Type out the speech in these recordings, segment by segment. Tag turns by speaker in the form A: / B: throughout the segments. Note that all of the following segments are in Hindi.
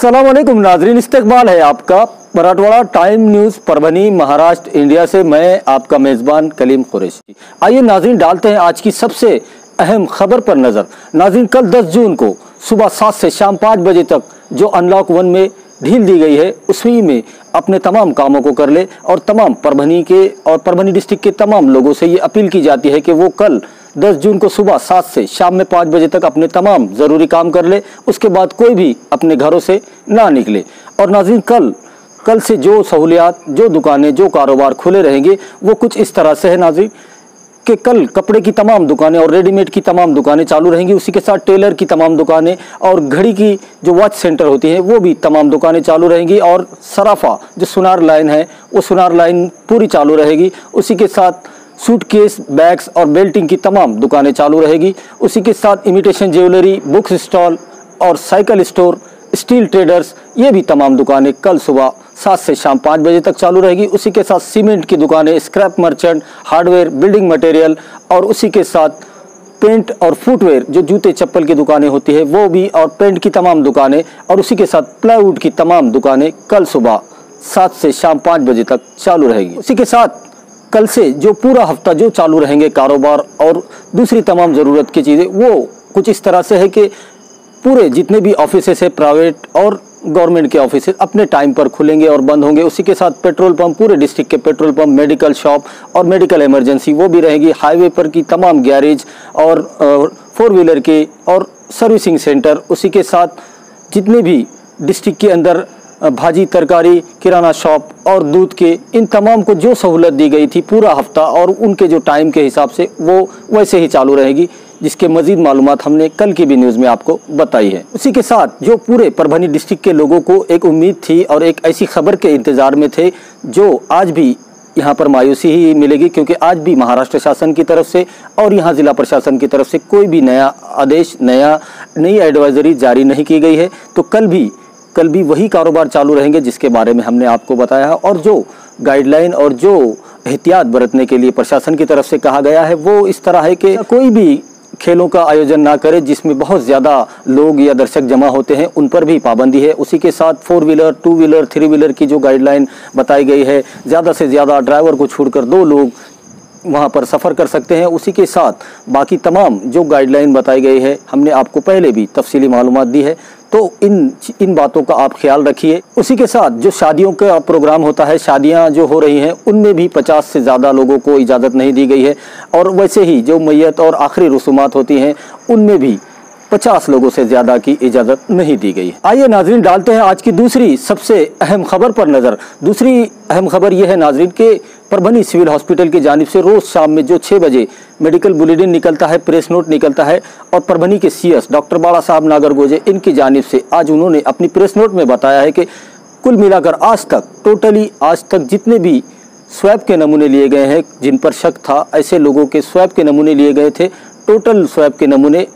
A: अस्सलाम वालेकुम नाजरीन, इस्तकबाल है आपका Marathwada time news Parbhani Maharashtra India से। मैं आपका मेज़बान कलीम कुरैशी। आइए नाजरीन डालते हैं आज की सबसे अहम खबर पर नज़र। नाजरीन, कल 10 जून को सुबह 7 से शाम 5 बजे तक जो अनलॉक 1 में ढील दी गई है उसी में अपने तमाम कामों को कर ले और तमाम परभनी के और परभनी डिस्ट्रिक्ट के तमाम लोगों से ये अपील की जाती है कि वो कल 10 जून को सुबह 7 से शाम में 5 बजे तक अपने तमाम ज़रूरी काम कर ले। उसके बाद कोई भी अपने घरों से ना निकले। और नाज़रीन, कल से जो सहूलियात, जो दुकानें, जो कारोबार खुले रहेंगे वो कुछ इस तरह से है नाज़रीन कि कल कपड़े की तमाम दुकानें और रेडीमेड की तमाम दुकानें चालू रहेंगी। उसी के साथ टेलर की तमाम दुकानें और घड़ी की जो वॉच सेंटर होती है वो भी तमाम दुकानें चालू रहेंगी। और सराफा जो सुनार लाइन है वो सुनार लाइन पूरी चालू रहेगी। उसी के साथ सूटकेस, बैग्स और बेल्टिंग की तमाम दुकानें चालू रहेगी। उसी के साथ इमिटेशन ज्वेलरी, बुक्स स्टॉल और साइकिल स्टोर, स्टील ट्रेडर्स, ये भी तमाम दुकानें कल सुबह 7 से शाम 5 बजे तक चालू रहेगी। उसी के साथ सीमेंट की दुकानें, scrap merchant, hardware, building material और उसी के साथ पेंट और फुटवेयर जो जूते चप्पल की दुकानें होती है वो भी, और पेंट की तमाम दुकानें और उसी के साथ प्लाईवुड की तमाम दुकानें कल सुबह 7 से शाम 5 बजे तक चालू रहेगी। उसी के साथ कल से जो पूरा हफ्ता जो चालू रहेंगे कारोबार और दूसरी तमाम ज़रूरत की चीज़ें वो कुछ इस तरह से है कि पूरे जितने भी ऑफिसेस है, प्राइवेट और गवर्नमेंट के ऑफिस अपने टाइम पर खुलेंगे और बंद होंगे। उसी के साथ पेट्रोल पंप, पूरे डिस्ट्रिक्ट के पेट्रोल पंप, मेडिकल शॉप और मेडिकल इमरजेंसी वो भी रहेगी। हाईवे पर की तमाम गैरेज और 4 व्हीलर के और सर्विसिंग सेंटर, उसी के साथ जितने भी डिस्ट्रिक्ट के अंदर भाजी, तरकारी, किराना शॉप और दूध के, इन तमाम को जो सहूलत दी गई थी पूरा हफ्ता और उनके जो टाइम के हिसाब से वो वैसे ही चालू रहेगी, जिसके मजीद मालूमात हमने कल की भी न्यूज़ में आपको बताई है। उसी के साथ जो पूरे परभनी डिस्ट्रिक्ट के लोगों को एक उम्मीद थी और एक ऐसी खबर के इंतज़ार में थे जो आज भी यहाँ पर मायूसी ही मिलेगी, क्योंकि आज भी महाराष्ट्र शासन की तरफ से और यहाँ ज़िला प्रशासन की तरफ से कोई भी नया आदेश, नई एडवाइजरी जारी नहीं की गई है। तो कल भी वही कारोबार चालू रहेंगे जिसके बारे में हमने आपको बताया है। और जो गाइडलाइन और जो एहतियात बरतने के लिए प्रशासन की तरफ से कहा गया है वो इस तरह है कि कोई भी खेलों का आयोजन ना करे जिसमें बहुत ज़्यादा लोग या दर्शक जमा होते हैं, उन पर भी पाबंदी है। उसी के साथ 4 व्हीलर, 2 व्हीलर, 3 व्हीलर की जो गाइडलाइन बताई गई है, ज़्यादा से ज़्यादा ड्राइवर को छोड़कर 2 लोग वहाँ पर सफ़र कर सकते हैं। उसी के साथ बाकी तमाम जो गाइडलाइन बताई गई है हमने आपको पहले भी तफसीली मालूमात दी है, तो इन बातों का आप ख्याल रखिए। उसी के साथ जो शादियों का प्रोग्राम होता है, शादियां जो हो रही हैं उनमें भी 50 से ज़्यादा लोगों को इजाज़त नहीं दी गई है। और वैसे ही जो मैयत और आखिरी रसूमात होती हैं उनमें भी 50 लोगों से ज़्यादा की इजाज़त नहीं दी गई है। आइए नाजरीन डालते हैं आज की दूसरी सबसे अहम खबर पर नज़र। दूसरी अहम खबर यह है नाजरीन कि परभनी सिविल हॉस्पिटल की जानिब से रोज़ शाम में जो 6 बजे मेडिकल बुलेटिन निकलता है, प्रेस नोट निकलता है, और परभनी के CS डॉक्टर बाला साहब नागरगोजे इनकी जानिब से आज उन्होंने अपनी प्रेस नोट में बताया है कि कुल मिलाकर आज तक जितने भी स्वैब के नमूने लिए गए हैं, जिन पर शक था ऐसे लोगों के स्वैब के नमूने लिए गए थे। टोटल स्वैब के नमूने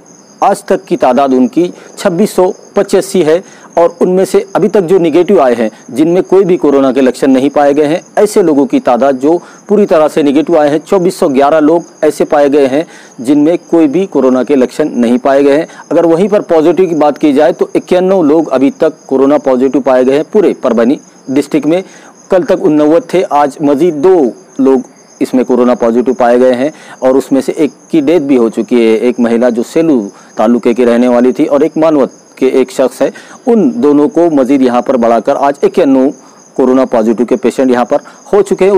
A: आज तक की तादाद उनकी 2685 है। और उनमें से अभी तक जो निगेटिव आए हैं, जिनमें कोई भी कोरोना के लक्षण नहीं पाए गए हैं, ऐसे लोगों की तादाद जो पूरी तरह से निगेटिव आए हैं, 2411 लोग ऐसे पाए गए हैं जिनमें कोई भी कोरोना के लक्षण नहीं पाए गए हैं। अगर वहीं पर पॉजिटिव की बात की जाए तो 91 लोग अभी तक कोरोना पॉजिटिव पाए गए हैं पूरे परभनी डिस्ट्रिक्ट में। कल तक 89 थे, आज मजीद 2 लोग इसमें कोरोना पॉजिटिव पाए गए हैं और उसमें से एक की डेथ भी हो चुकी है। एक महिला जो सेलू तालुके की रहने वाली थी और एक मानवत के एक शख्स है, उन दोनों को मजीद यहाँ पर बढ़ाकर आज 91 कोरोना पॉजिटिव के पेशेंट यहाँ पर हो चुके हैं।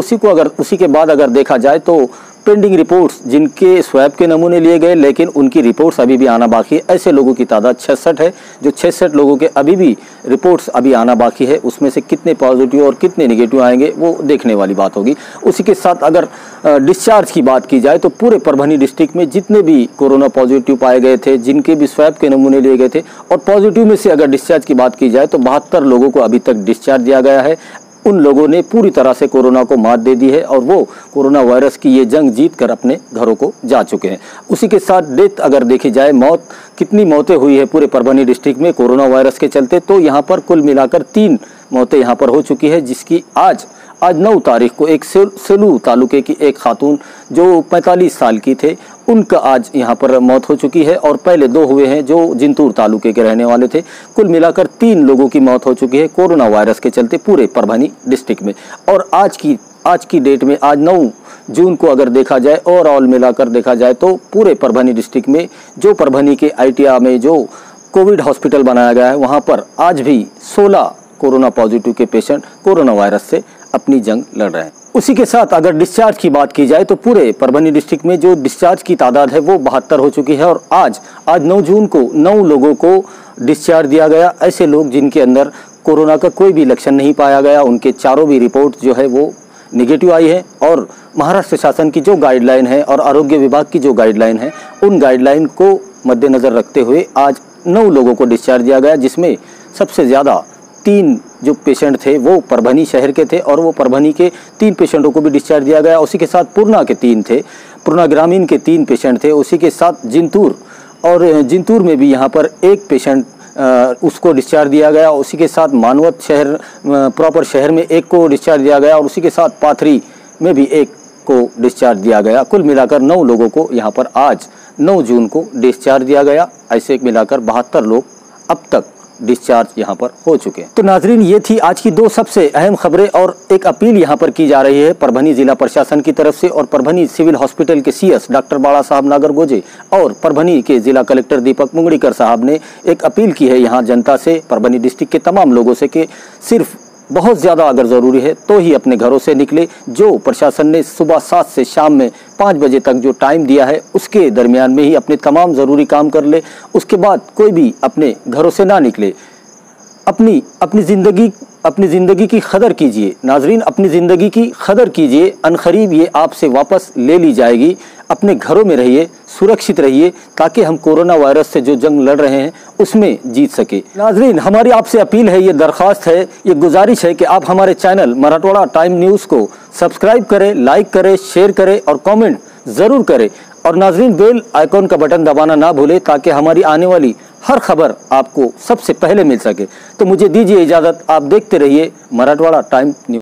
A: उसी के बाद अगर देखा जाए तो पेंडिंग रिपोर्ट्स जिनके स्वैब के नमूने लिए गए लेकिन उनकी रिपोर्ट्स अभी भी आना बाकी है, ऐसे लोगों की तादाद 66 है। जो 66 लोगों के अभी भी रिपोर्ट्स अभी आना बाकी है, उसमें से कितने पॉजिटिव और कितने नेगेटिव आएंगे वो देखने वाली बात होगी। उसी के साथ अगर डिस्चार्ज की बात की जाए तो पूरे परभनी डिस्ट्रिक्ट में जितने भी कोरोना पॉजिटिव पाए गए थे, जिनके भी स्वैब के नमूने लिए गए थे, और पॉजिटिव में से अगर डिस्चार्ज की बात की जाए तो 72 लोगों को अभी तक डिस्चार्ज दिया गया है। उन लोगों ने पूरी तरह से कोरोना को मात दे दी है और वो कोरोना वायरस की ये जंग जीत कर अपने घरों को जा चुके हैं। उसी के साथ डेथ अगर देखी जाए, कितनी मौतें हुई है पूरे परभनी डिस्ट्रिक्ट में कोरोना वायरस के चलते, तो यहाँ पर कुल मिलाकर 3 मौतें यहाँ पर हो चुकी है, जिसकी आज 9 तारीख को एक सेलू तालुके की एक खातून जो 45 साल की थे, उनका आज यहाँ पर मौत हो चुकी है और पहले 2 हुए हैं जो जिंतूर तालुके के रहने वाले थे। कुल मिलाकर 3 लोगों की मौत हो चुकी है कोरोना वायरस के चलते पूरे परभनी डिस्ट्रिक्ट में। और आज की डेट में, आज 9 जून को अगर देखा जाए, ओवरऑल मिलाकर देखा जाए तो पूरे परभनी डिस्ट्रिक्ट में जो परभनी के आईटीआई में जो कोविड हॉस्पिटल बनाया गया है, वहाँ पर आज भी 16 कोरोना पॉजिटिव के पेशेंट कोरोना वायरस से अपनी जंग लड़ रहे हैं। उसी के साथ अगर डिस्चार्ज की बात की जाए तो पूरे परभनी डिस्ट्रिक्ट में जो डिस्चार्ज की तादाद है वो 72 हो चुकी है। और आज 9 जून को 9 लोगों को डिस्चार्ज दिया गया। ऐसे लोग जिनके अंदर कोरोना का कोई भी लक्षण नहीं पाया गया, उनके चारों भी रिपोर्ट जो है वो निगेटिव आई है। और महाराष्ट्र शासन की जो गाइडलाइन है और आरोग्य विभाग की जो गाइडलाइन है, उन गाइडलाइन को मद्देनज़र रखते हुए आज 9 लोगों को डिस्चार्ज दिया गया, जिसमें सबसे ज़्यादा 3 जो पेशेंट थे वो परभनी शहर के थे और वो परभनी के 3 पेशेंटों को भी डिस्चार्ज दिया गया। उसी के साथ पूर्णा के 3 थे, पूर्णा ग्रामीण के 3 पेशेंट थे। उसी के साथ जिंतूर, और जिंतूर में भी यहाँ पर 1 पेशेंट उसको डिस्चार्ज दिया गया। उसी के साथ मानवत शहर प्रॉपर शहर में 1 को डिस्चार्ज दिया गया और उसी के साथ पाथरी में भी 1 को डिस्चार्ज दिया गया। कुल मिलाकर 9 लोगों को यहाँ पर आज 9 जून को डिस्चार्ज दिया गया। ऐसे मिलाकर 72 लोग अब तक डिस्चार्ज यहाँ पर हो चुके हैं। तो नाजरीन, ये थी आज की 2 सबसे अहम खबरें और एक अपील यहाँ पर की जा रही है परभनी जिला प्रशासन की तरफ से और परभनी सिविल हॉस्पिटल के सीएस डॉक्टर बाला साहब नागरगोजे और परभनी के जिला कलेक्टर दीपक मुंगड़ीकर साहब ने एक अपील की है यहाँ जनता से, परभनी डिस्ट्रिक्ट के तमाम लोगों से कि सिर्फ बहुत ज़्यादा अगर ज़रूरी है तो ही अपने घरों से निकले। जो प्रशासन ने सुबह 7 से शाम में 5 बजे तक जो टाइम दिया है उसके दरमियान में ही अपने तमाम ज़रूरी काम कर ले। उसके बाद कोई भी अपने घरों से ना निकले। अपनी ज़िंदगी की कदर कीजिए नाजरीन, अपनी ज़िंदगी की कदर कीजिए। अनकरीब ये आपसे वापस ले ली जाएगी। अपने घरों में रहिए, सुरक्षित रहिए, ताकि हम कोरोना वायरस से जो जंग लड़ रहे हैं उसमें जीत सके। नाजरीन, हमारी आपसे अपील है, ये दरख्वास्त है, ये गुजारिश है कि आप हमारे चैनल मराठवाड़ा टाइम न्यूज़ को सब्सक्राइब करें, लाइक करें, शेयर करें और कमेंट ज़रूर करें। और नाजरीन, बेल आइकॉन का बटन दबाना ना भूलें ताकि हमारी आने वाली हर खबर आपको सबसे पहले मिल सके। तो मुझे दीजिए इजाज़त, आप देखते रहिए मराठवाड़ा टाइम न्यूज़।